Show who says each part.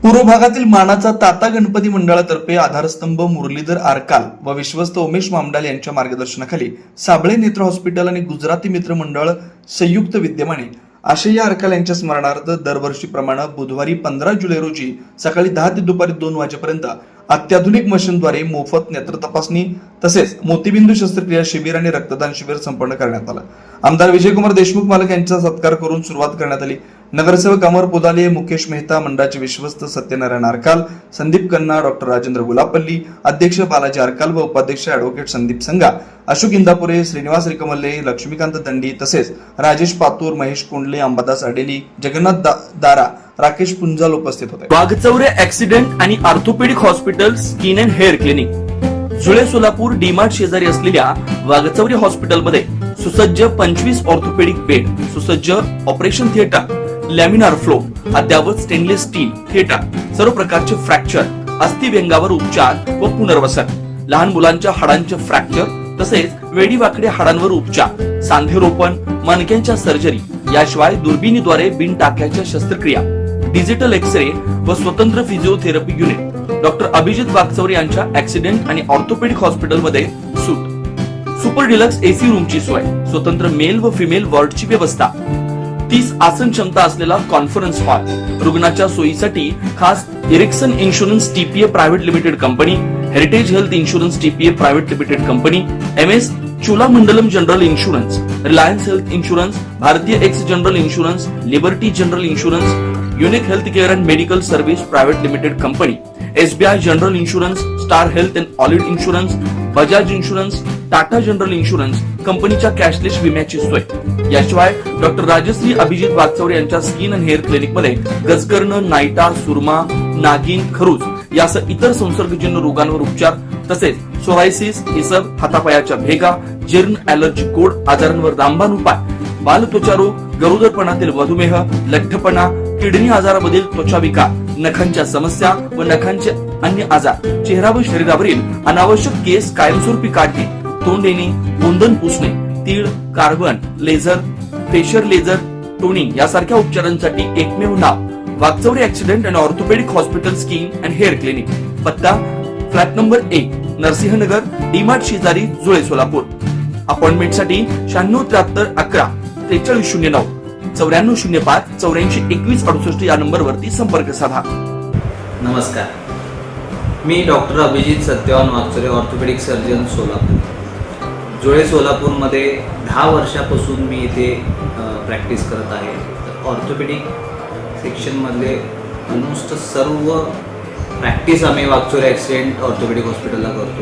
Speaker 1: पूर्व भागातील मानाचा ताता गणपती मंडळातर्फे आधारस्तंभ मुरलीधर आरकाल व विश्वस्त उमेश मामडाल यांच्या मार्गदर्शनाखाली साबळे नेत्र हॉस्पिटल आणि गुजराती मित्र मंडळ संयुक्त विद्यमाने आशय्य आरकाल यांच्या स्मरणार्थ दरवर्षीप्रमाणे बुधवारी 15 जुलै रोजी सकाळी 10 ते दुपारी 2 वाजेपर्यंत अत्याधुनिक मशीनद्वारे मोफत नेत्र तपासणी तसेच मोतीबिंदू शस्त्रक्रिया शिबिर आणि रक्तदान शिबिर संपन्न करण्यात आलं। आमदार विजयकुमार देशमुख मालक यांचा सत्कार करून सुरुवात करण्यात आली। नगरसेवक अमर पोदाले, मुकेश मेहता, मंडळाचे विश्वस्त सत्यनारायण आरकाल, संदीप कन्ना, डॉक्टर राजेंद्र गुलापल्ली, अध्यक्ष बालाजी आरकाल व उपाध्यक्ष ॲडव्होकेट संदीप संगा, अशोक इंदापुरे, श्रीनिवास रिकमल्ले, लक्ष्मीकांत दंडी तसेच राजेश पातूर, महेश कोंडले, अंबादास अडेली, जगन्नाथ दारा, राकेश पुंजाल उपस्थित होते।
Speaker 2: वाघचौरे ऍक्सिडेंट आणि orthopaedic hospital skin and hair clinic जुळे सोलापूर डीमार्ट शेजारी असलेल्या वाघचौरे हॉस्पिटलमध्ये सुसज्ज 25 ऑर्थोपेडिक बेड, सुसज्ज ऑपरेशन थिएटर, लॅमिनार फ्लो, अद्यावत स्टेनलेस स्टील थिएटर, सर्व प्रकारचे फ्रॅक्चर, अस्थिव्यंगावर उपचार व पुनर्वसन, लहान मुलांच्या हाडांचे फ्रॅक्चर तसेच वेडीवाकडे हाडांवर उपचार, सांधेरोपण, मणक्यांच्या सर्जरी, याशिवाय दुर्बिणीद्वारे बिनटाक्याच्या शस्त्रक्रिया, डिजिटल एक्सरे व स्वतंत्र physiotherapy unit, doctor Abhijit Waghchaure यांच्या ऍक्सिडेंट आणि ऑर्थोपेडिक हॉस्पिटलमध्ये सूट, सुपर डिलक्स एसी रूमची सोय, स्वतंत्र मेल व फिमेल वॉर्डची व्यवस्था, 30 आसन क्षमता असलेला कॉन्फरन्स हॉल, रुग्णाच्या सोयीसाठी खास Ericson insurance TPA private limited company, Heritage health insurance TPA private limited company, MS Cholamandalam general insurance, Reliance health insurance, Bhartiya AXA general insurance, Liberty general insurance, unique health care and medical service private limited company, SBI general insurance, Star health and allied insurance, Bajaj insurance, Tata general insurance कंपनीच्या cashless विम्याची सोय। याशिवाय doctor Rajshri Abhijit Waghchaure यांच्या skin and hair clinic मध्ये गजकर्ण, नायटा, सुरमा, नागिन, खरूज यासह इतर संसर्गजन्य रोगांवर उपचार तसेच सोरायसिस, इसब, हातापायाच्या भेगा, जीर्ण, ॲलर्जी, कोड आजारांवर रामबाण उपाय, बालत्वचा रोग, गरोदरपणातील मधुमेह, लठ्ठपणा, किडनी आजारामधील त्वचा विकार, नखांच्या समस्या व नखांचे अन्य आजार, चेहरा व शरीरावरील अनावश्यक केस कायमस्वरूपी काढणे, तोंड येणे, गोंधन पुसणे, तीळ, carbon, laser, facial laser, toning यासारख्या उपचारांसाठी एकमेव नाव Waghchaure accident and orthopaedic hospital skin and hair clinic, पत्ता फ्लॅट नंबर 1, नरसिंहनगर, डीमार्ट शेजारी, जुळे, सोलापूर। अपॉइंटमेंटसाठी 9673 11 4309 9405 84 21 68 या नंबरवरती संपर्क साधा।
Speaker 3: नमस्कार, मी doctor Abhijit Satyavan Waghchaure, orthopaedic surgeon, Solapur. Jule सोलापूरमध्ये 10 वर्षापासून मी इथे प्रॅक्टिस करत आहे। ऑर्थोपेडिक सेक्शनमधले ऑलमोस्ट सर्व प्रॅक्टिस आम्ही वाघचौरे ॲक्सिडेंट ऑर्थोपेडिक हॉस्पिटलला करतो।